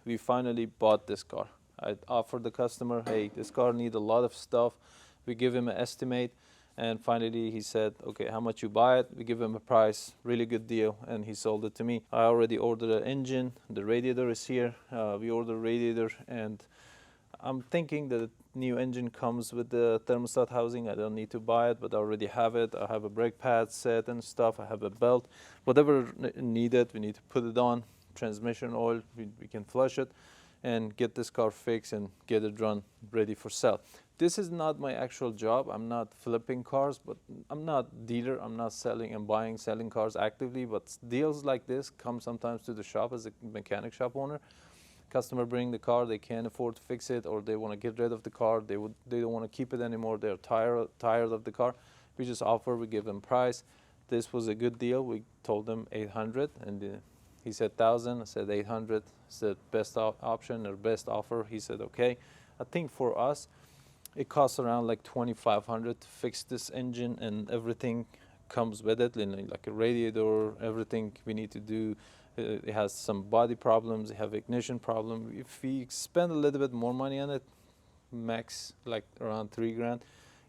we finally bought this car. I offered the customer, hey, this car needs a lot of stuff. We give him an estimate, and finally he said, okay, how much you buy it? We give him a price, really good deal, and he sold it to me. I already ordered an engine. The radiator is here. We ordered a radiator, and I'm thinking that the new engine comes with the thermostat housing. I don't need to buy it, but I already have it. I have a brake pad set and stuff. I have a belt. Whatever needed, we need to put it on. Transmission oil, we can flush it and get this car fixed and get it run ready for sale. This is not my actual job. I'm not flipping cars, but I'm not dealer. I'm not selling and buying, selling cars actively, but deals like this come sometimes to the shop as a mechanic shop owner. Customer bring the car, they can't afford to fix it, or they want to get rid of the car, they don't want to keep it anymore, they're tired of the car. We just offer, we give them price. This was a good deal. We told them 800, and he said 1,000. I said 800. Said best option or best offer. He said okay. I think for us, it costs around like 2,500 to fix this engine, and everything comes with it, like a radiator, everything we need to do. It has some body problems, it have ignition problem. If we spend a little bit more money on it, max like around 3 grand,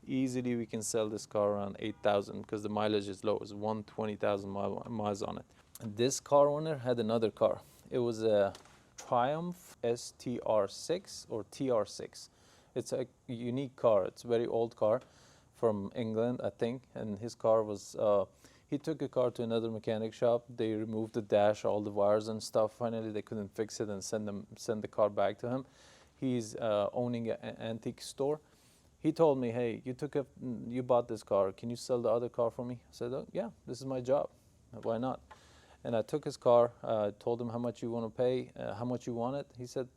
easily we can sell this car around 8,000 because the mileage is low. It's 120,000 miles on it. And this car owner had another car. It was a Triumph TR6 or TR6. It's a unique car. It's a very old car from England, I think. And his car was, he took a car to another mechanic shop. They removed the dash, all the wires and stuff. Finally, they couldn't fix it and send the car back to him. He's owning an antique store. He told me, hey, you bought this car. Can you sell the other car for me? I said, oh, yeah, this is my job. Why not? And I took his car, told him how much you want to pay, how much you want it. He said,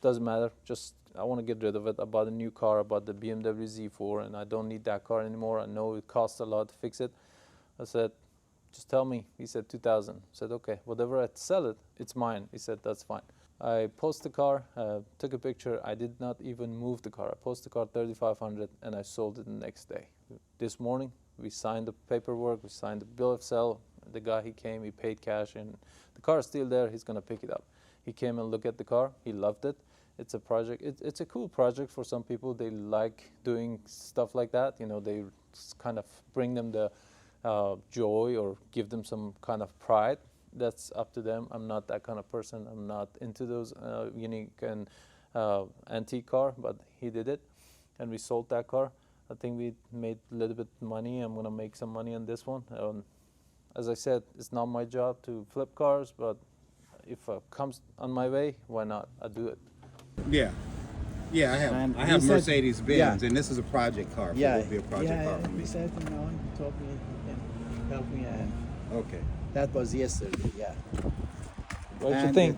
doesn't matter, just I want to get rid of it. I bought a new car, I bought the BMW Z4, and I don't need that car anymore. I know it costs a lot to fix it. I said, just tell me. He said 2,000. I said, okay, whatever I sell it, it's mine. He said, that's fine. I posted the car, took a picture. I did not even move the car. I posted the car 3,500, and I sold it the next day. This morning, we signed the paperwork, we signed the bill of sale. The guy, he came, he paid cash, and the car is still there. He's going to pick it up. He came and looked at the car. He loved it. It's a project. It's a cool project for some people. They like doing stuff like that. You know, they kind of bring them the joy or give them some kind of pride. That's up to them. I'm not that kind of person. I'm not into those unique and antique car, but he did it, and we sold that car. I think we made a little bit money. I'm going to make some money on this one. As I said, it's not my job to flip cars, but if it comes on my way, why not? I do it. Yeah. Yeah, I have Mercedes-Benz, and this is a project car. Yeah, It will be a project car for me. he said, you know, he told me he can help me, and Okay. that was yesterday, yeah. What do you And think?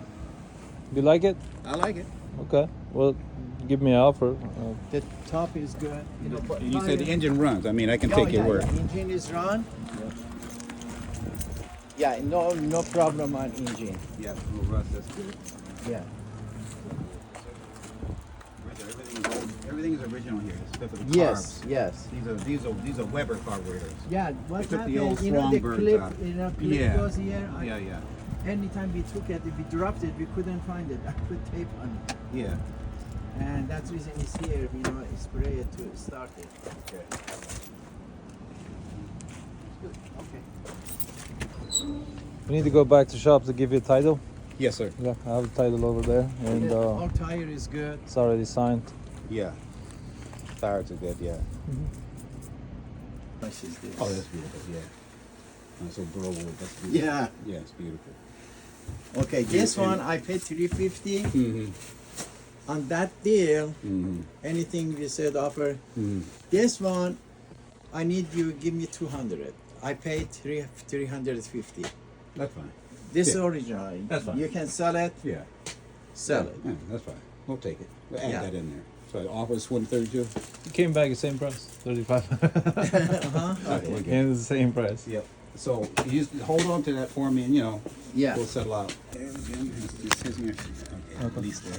Do you like it? I like it. Okay. Well, give me an offer. The top is good. You know, but You said the engine runs. I mean, I can Oh, take your yeah, word. yeah. Engine is run. Yeah, no problem on engine. Yeah, no rust. That's good. Yeah. Everything is original here, except for the Yes, carbs. yes. These are Weber carburetors. Yeah, what took the old happened, you know, the Swanbergs clip, out. clip Yeah. goes here. Yeah. Anytime we took it, if we dropped it, we couldn't find it. I put tape on it. Yeah. And that's reason it's here, you know, spray it to start it. Okay. Good, okay. We need to go back to shop to give you a title. Yes, sir. Yeah, I have a title over there, and Our tire is good. it's already signed. Yeah. Tires are good. Yeah. Nice is this. Oh, that's beautiful. Yeah. Nice old burl wood. That's beautiful. Yeah. Yeah, it's beautiful. Okay, this one I paid 350. Mm-hmm. On that deal, Mm-hmm. anything we said offer. Mm-hmm. This one, I need you give me 200. I paid 350. That's fine. This Yeah. original. That's fine. You can sell it. Yeah. Sell it. Yeah, that's fine. We'll take it. We'll add Yeah. that in there. So the offer is 132. It came back the same price, 35. Okay, we're good. And it's the same price. Yep. So you just hold on to that for me, and Yeah. we'll settle out. Okay, at least there.